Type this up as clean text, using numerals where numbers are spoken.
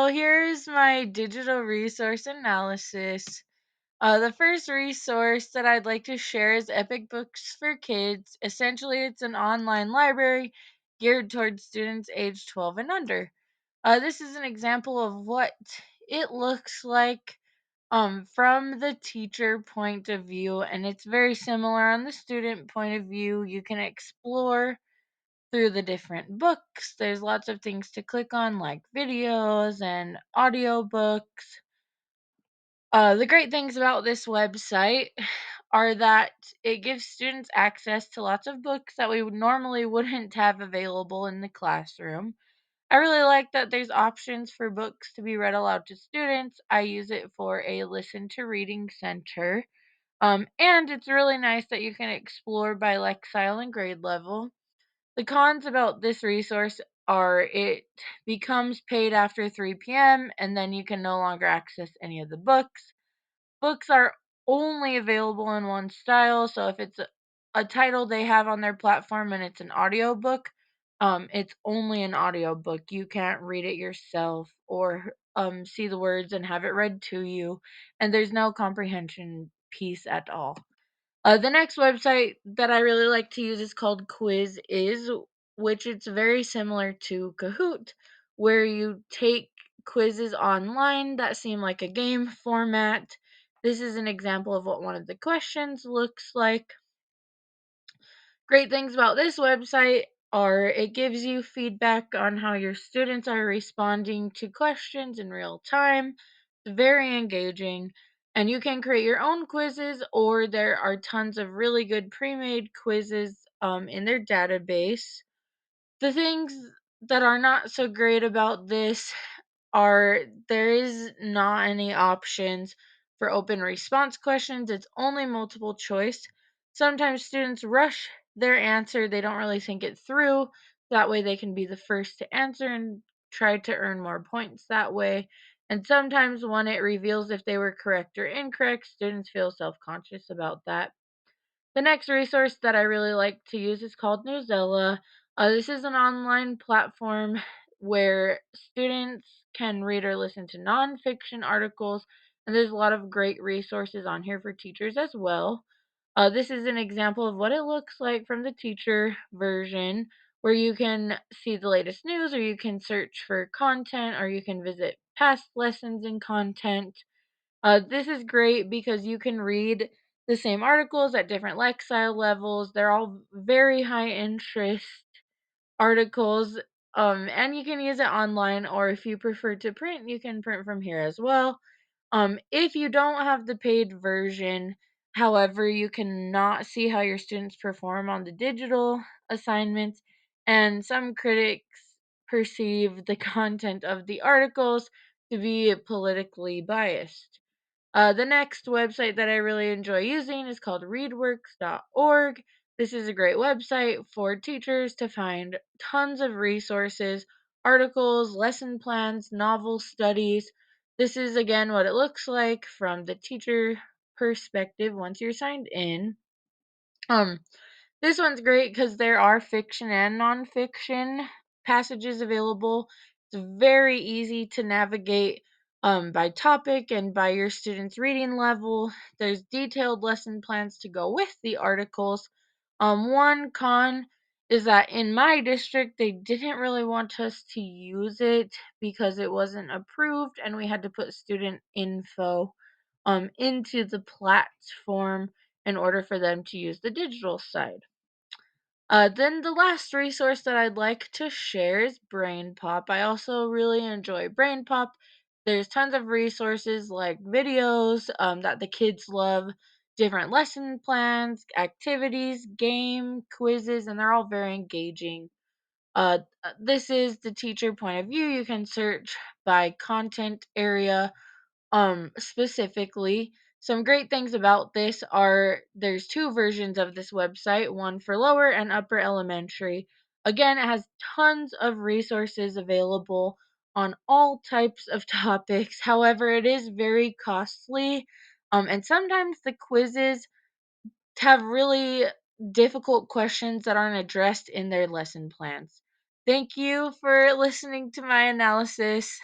So here's my digital resource analysis. The first resource that I'd like to share is Epic Books for Kids. Essentially, it's an online library geared towards students age 12 and under. This is an example of what it looks like from the teacher point of view, and it's very similar on the student point of view. You can explore through the different books. There's lots of things to click on, like videos and audiobooks. The great things about this website are that it gives students access to lots of books that we would normally wouldn't have available in the classroom. I really like that there's options for books to be read aloud to students. I use it for a listen to reading center. And it's really nice that you can explore by lexile and grade level. The cons about this resource are it becomes paid after 3 p.m. and then you can no longer access any of the books. Books are only available in one style, so if it's a title they have on their platform and it's an audiobook, it's only an audiobook. You can't read it yourself or see the words and have it read to you, and there's no comprehension piece at all. The next website that I really like to use is called Quiz Is, which it's very similar to Kahoot, where you take quizzes online that seem like a game format. This is an example of what one of the questions looks like. Great things about this website are it gives you feedback on how your students are responding to questions in real time. It's very engaging. And you can create your own quizzes, or there are tons of really good pre made quizzes in their database. The things that are not so great about this are there is not any options for open response questions. It's only multiple choice. Sometimes students rush their answer, they don't really think it through. That way, they can be the first to answer and try to earn more points that way. And sometimes, when it reveals if they were correct or incorrect, students feel self conscious about that. The next resource that I really like to use is called Newsella. This is an online platform where students can read or listen to nonfiction articles, and there's a lot of great resources on here for teachers as well. This is an example of what it looks like from the teacher version, where you can see the latest news, or you can search for content, or you can visit past lessons and content. This is great because you can read the same articles at different Lexile levels. They're all very high interest articles, and you can use it online, or if you prefer to print, you can print from here as well. If you don't have the paid version, however, you cannot see how your students perform on the digital assignments, and some critics perceive the content of the articles to be politically biased. The next website that I really enjoy using is called readworks.org. This is a great website for teachers to find tons of resources, articles, lesson plans, novel studies. This is again what it looks like from the teacher perspective once you're signed in. Um, this one's great because there are fiction and nonfiction passages available. It's very easy to navigate by topic and by your students' reading level. There's detailed lesson plans to go with the articles. One con is that in my district, they didn't really want us to use it because it wasn't approved, and we had to put student info into the platform in order for them to use the digital side. Then the last resource that I'd like to share is Brain Pop. I also really enjoy Brain Pop. There's tons of resources like videos that the kids love, different lesson plans, activities, game, quizzes, and they're all very engaging. This is the teacher point of view. You can search by content area specifically. Some great things about this are there's two versions of this website, one for lower and upper elementary. Again, it has tons of resources available on all types of topics. However, it is very costly. And sometimes the quizzes have really difficult questions that aren't addressed in their lesson plans. Thank you for listening to my analysis.